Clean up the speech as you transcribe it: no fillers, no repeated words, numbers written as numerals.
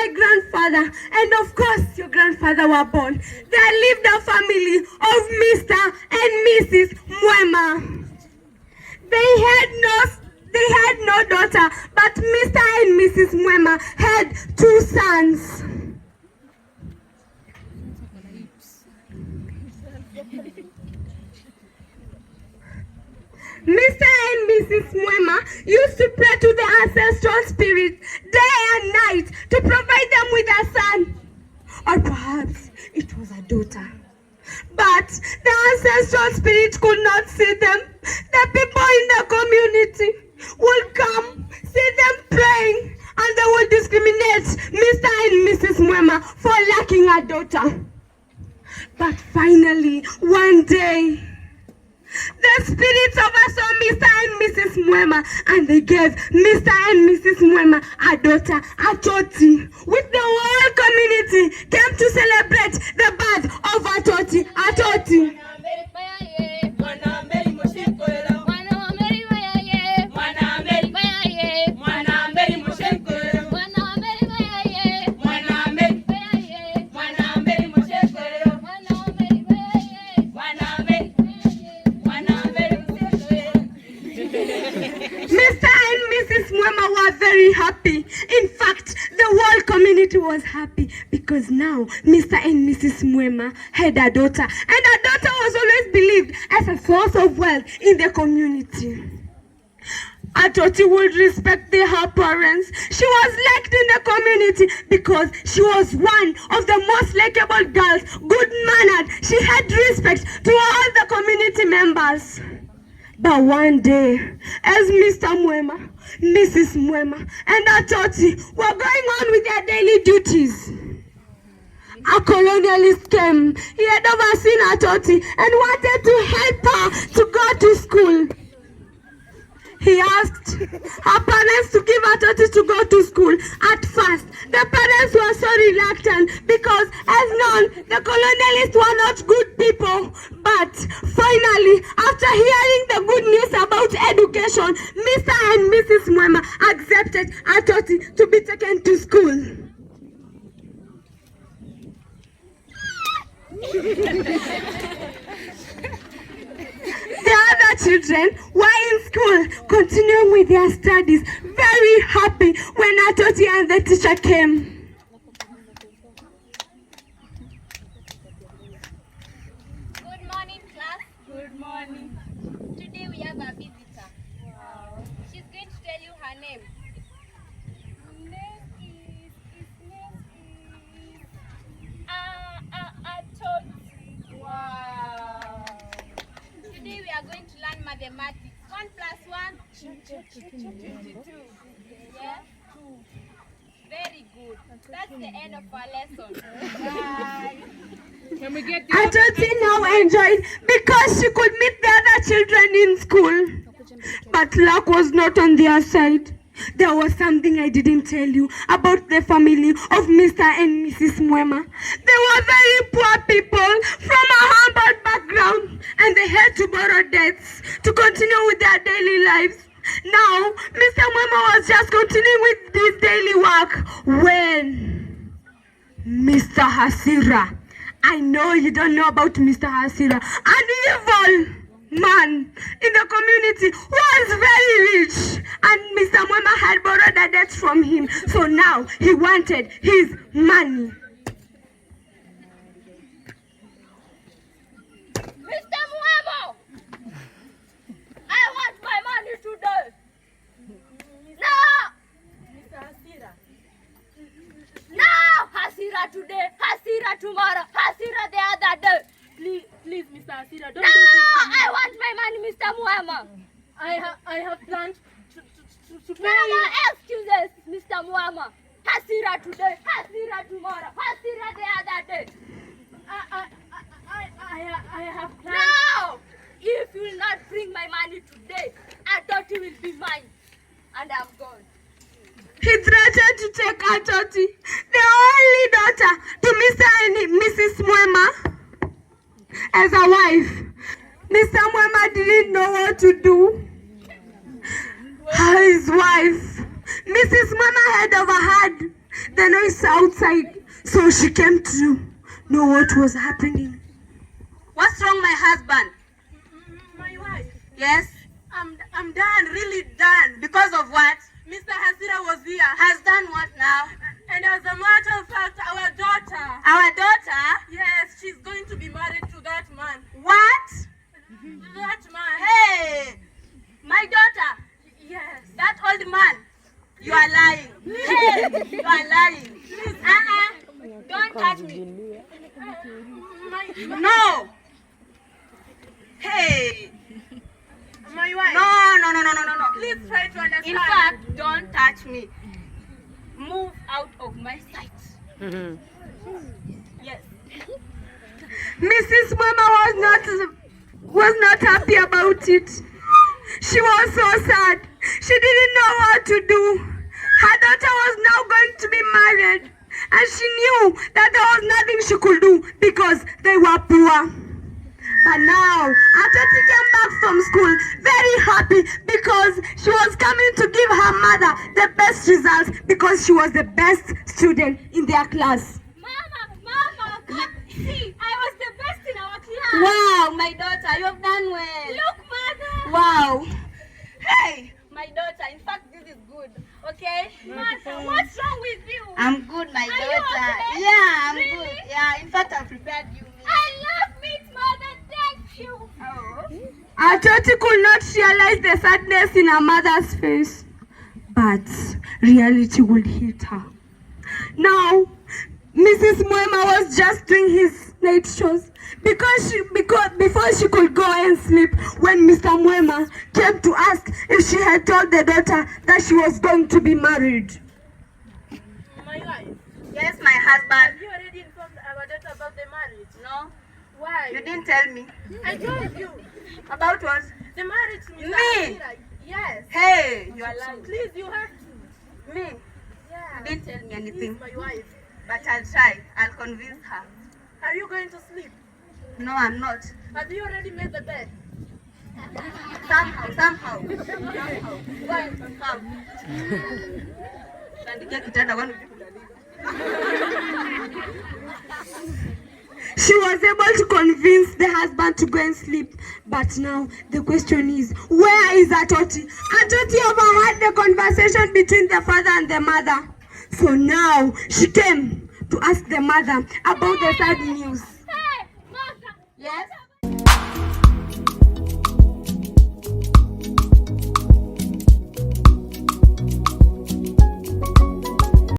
my grandfather and of course your grandfather were born, there lived a family of Mr. and Mrs. Mwema. They had no daughter, but Mr. and Mrs. Mwema had 2 sons. Mr. and Mrs. Mwema used to pray to the ancestral spirits day and night to provide them with a son. Or perhaps it was a daughter. But the ancestral spirit could not see them. The people in the community would come, see them praying, and they would discriminate Mr. and Mrs. Mwema for lacking a daughter. But finally, one day, the spirits oversaw Mr. and Mrs. Mwema, and they gave Mr. and Mrs. Mwema a daughter, Atoti. With the whole community came to celebrate the birth of Atoti. Atoti. Very happy. In fact, the whole community was happy because now Mr. and Mrs. Mwema had a daughter, and a daughter was always believed as a source of wealth in the community. Atoti would respect her parents. She was liked in the community because she was one of the most likable girls, good-mannered. She had respect to all the community members. But one day, as Mr. Mwema, Mrs. Mwema, and Atoti were going on with their daily duties, a colonialist came. He had overseen Atoti and wanted to help her to go to school. He asked her parents to give Atoti to go to school. At first, the parents were so reluctant because, as known, the colonialists were not good people. But finally, after hearing the good news about education, Mr. and Mrs. Mwema accepted Atoti to be taken to school. The other children were in school, continuing with their studies, very happy when Atoti and the teacher came. Good morning, class. Good morning. Today we have a visitor. Wow. She's going to tell you her name. Atoti. Wow. Today we are going to learn mathematics. 1 plus 1. 22. Yeah? Very good. That's the end of our lesson. Bye. Can we get Atoti now enjoyed because she could meet the other children in school. But luck was not on their side. There was something I didn't tell you about the family of Mr. and Mrs. Mwema. They were very poor people from a humble background, and they had to borrow debts to continue with their daily lives. Now, Mr. Mwema was just continuing with his daily work when Mr. Hasira, I know you don't know about Mr. Hasira, an evil man in the community who was very rich, and Mr. Mwema had borrowed a debt from him, so now he wanted his money. Mr. Mwema! I want my money today! No! Mr. Hasira. No! Hasira today, Hasira tomorrow, Hasira the other day. Please, Mr. Hasira, don't No! do this. I want my money, Mr. Mwema. I have planned to pay No you. more excuses, Mr. Mwema. Hasira today, Hasira tomorrow, Hasira the other day. I have planned. No! If you will not bring my money today, Atoti will be mine. And I'm gone. He threatened to take Atoti, the only daughter, to Mr. and Mrs. Mwema as a wife. Mr. Mwema didn't know what to do. His wife, Mrs. Mwema, had overheard the noise outside, so she came to know what was happening. What's wrong, my husband? My wife. Yes? I'm done, really done. Because of what? Mr. Hasira was here. Has done what now? And as a matter of fact, our daughter. Our daughter? Yes, she's going to be married to that man. What? That man. Hey! My daughter! Yes. That old man! You are lying. Hey! You are lying. Don't touch me. No! Hey! My wife. No. Please try to understand. In fact, don't touch me. Move out of my sight. Yes. Mrs. Mwema was not happy about it. She was so sad. She didn't know what to do. Her daughter was now going to be married, and she knew that there was nothing she could do because they were poor. But now, Atoti came back from school very happy because she was coming to give her mother the best results because she was the best student in their class. Mama, come see. I was the best in our class. Wow, my daughter, you have done well. Look, mother. Wow. Hey, my daughter, in fact, this is good. Okay? Mother, what's wrong with you? I'm good, my Are you daughter. okay? Yeah, I'm Really? good. Yeah, in fact, I prepared you. I love meat, mother. Thank you. Oh. Atoti could not realize the sadness in her mother's face, but reality would hit her. Now, Mrs. Mwema was just doing his night shows because before she could go and sleep, when Mr. Mwema came to ask if she had told the daughter that she was going to be married. My wife. Yes, my husband. Have you already informed our daughter about the marriage? No, Why? you didn't tell me. I told you. About what? The marriage to Mr. Me? Hasira. Yes. Hey, you are lying. Please, you have to. Me? Yeah. You didn't tell me anything. Please, my wife. But I'll try. I'll convince her. Are you going to sleep? No, I'm not. Have you already made the bed? Somehow. Why? Come. Tandikia kitanda kwani She was able to convince the husband to go and sleep. But now the question is, where is Atoti? Atoti overheard the conversation between the father and the mother. So now she came to ask the mother about the sad news.